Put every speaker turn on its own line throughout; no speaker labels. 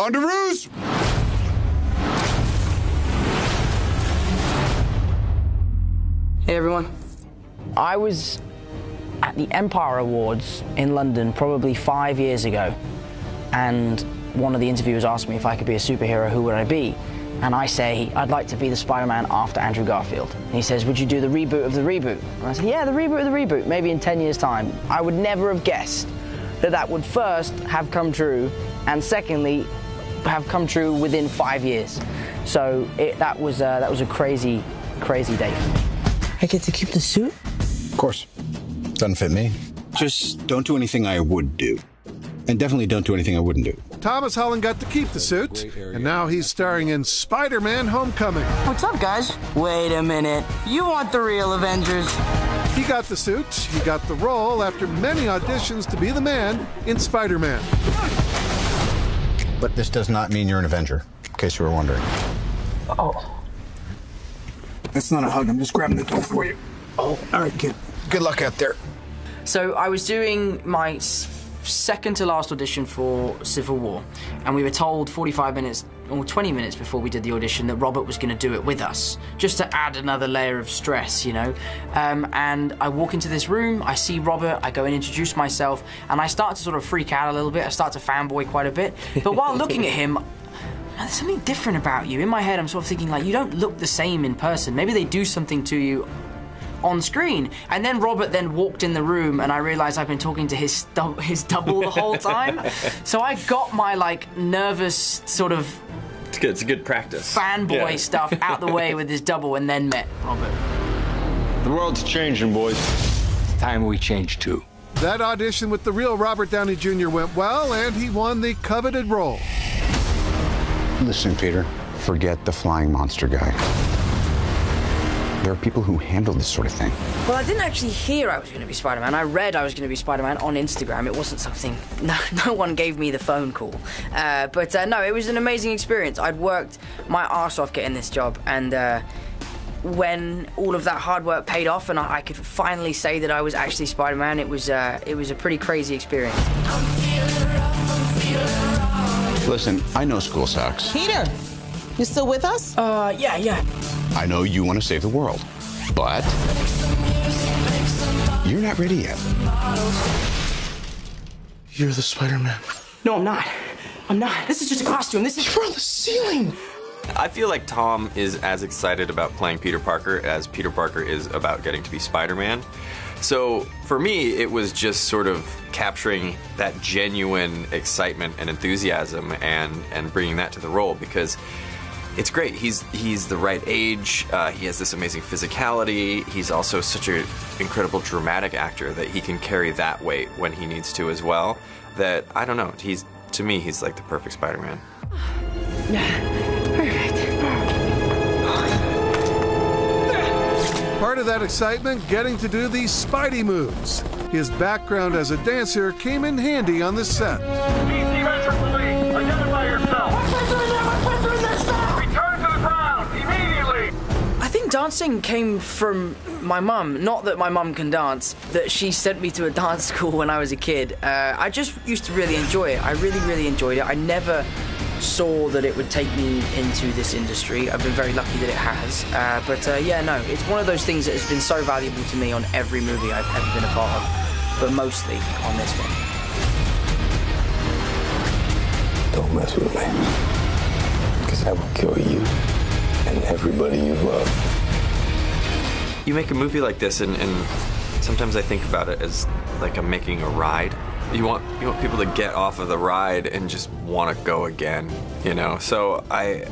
On to Ruse!
Hey everyone. I was at the Empire Awards in London probably 5 years ago, and one of the interviewers asked me if I could be a superhero, who would I be? And I say, I'd like to be the Spider-Man after Andrew Garfield. And he says, would you do the reboot of the reboot? And I said, yeah, the reboot of the reboot, maybe in 10 years' time. I would never have guessed that that would first have come true, and secondly, have come true within 5 years. So that was a crazy, crazy day for me. I get to keep the suit?
Of course. Doesn't fit me. Just don't do anything I would do. And definitely don't do anything I wouldn't do.
Thomas Holland got to keep the suit, and now he's starring in Spider-Man Homecoming.
What's up, guys? Wait a minute. You want the real Avengers?
He got the suit, he got the role after many auditions to be the man in Spider-Man.
But this does not mean you're an Avenger, in case you were wondering.
Oh.
That's not a hug, I'm just grabbing the door for you. Oh, all right, kid. Good luck out there.
So I was doing my second to last audition for Civil War, and we were told 45 minutes or 20 minutes before we did the audition that Robert was going to do it with us, just to add another layer of stress, you know. And I walk into this room, I see Robert, I go and introduce myself, and I start to sort of freak out a little bit. I start to fanboy quite a bit, but while looking at him, there's something different about you. In my head, I'm sort of thinking, like, you don't look the same in person. Maybe they do something to you on screen. And then Robert then walked in the room, and I realized I've been talking to his double the whole time. So I got my, like, nervous sort of...
It's good. It's a good practice.
Fanboy stuff out the way with his double, and then met Robert.
The world's changing, boys. It's time we change, too.
That audition with the real Robert Downey Jr. went well, and he won the coveted role.
Listen, Peter, forget the flying monster guy. There are people who handle this sort of thing.
Well, I didn't actually hear I was going to be Spider-Man. I read I was going to be Spider-Man on Instagram. It wasn't something... No one gave me the phone call. But no, it was an amazing experience. I'd worked my arse off getting this job, and when all of that hard work paid off and I could finally say that I was actually Spider-Man, it was a pretty crazy experience.
Listen, I know school sucks.
Peter, you still with us?
Yeah.
I know you want to save the world, but you're not ready yet.
You're the Spider-Man.
No, I'm not. I'm not. This is just a costume. This is...
You're on the ceiling.
I feel like Tom is as excited about playing Peter Parker as Peter Parker is about getting to be Spider-Man. So for me, it was just sort of capturing that genuine excitement and enthusiasm and bringing that to the role, because it's great. He's the right age. He has this amazing physicality. He's also such an incredible dramatic actor that he can carry that weight when he needs to as well. That, I don't know, to me, he's like the perfect Spider-Man.
Part of that excitement, getting to do these Spidey moves. His background as a dancer came in handy on this set.
Identify yourself. Return to the ground immediately.
I think dancing came from my mum. Not that my mum can dance, that she sent me to a dance school when I was a kid. I just used to really enjoy it. I really, really enjoyed it. I never saw that it would take me into this industry. I've been very lucky that it has. Yeah, no, it's one of those things that has been so valuable to me on every movie I've ever been a part of, but mostly on this one.
Don't mess with me, because I will kill you and everybody you love.
You make a movie like this, and sometimes I think about it as like I'm making a ride. You want people to get off of the ride and just want to go again, you know? So I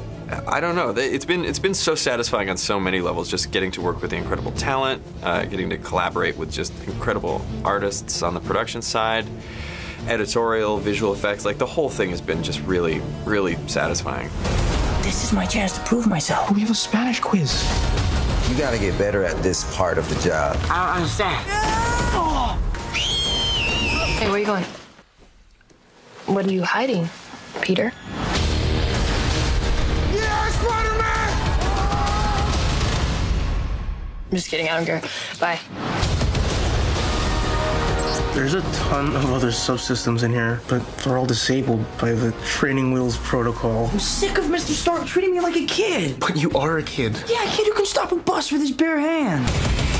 don't know. It's been so satisfying on so many levels, just getting to work with the incredible talent, getting to collaborate with just incredible artists on the production side, editorial, visual effects. Like, the whole thing has been just really, really satisfying.
This is my chance to prove myself.
We have a Spanish quiz.
You gotta get better at this part of the job.
I don't understand.
Hey, where are you going? What are you hiding, Peter?
Yeah, Spider-Man!
I'm just kidding, I don't care. Bye.
There's a ton of other subsystems in here, but they're all disabled by the training wheels protocol.
I'm sick of Mr. Stark treating me like a kid.
But you are a kid.
Yeah, a kid who can stop a bus with his bare hands.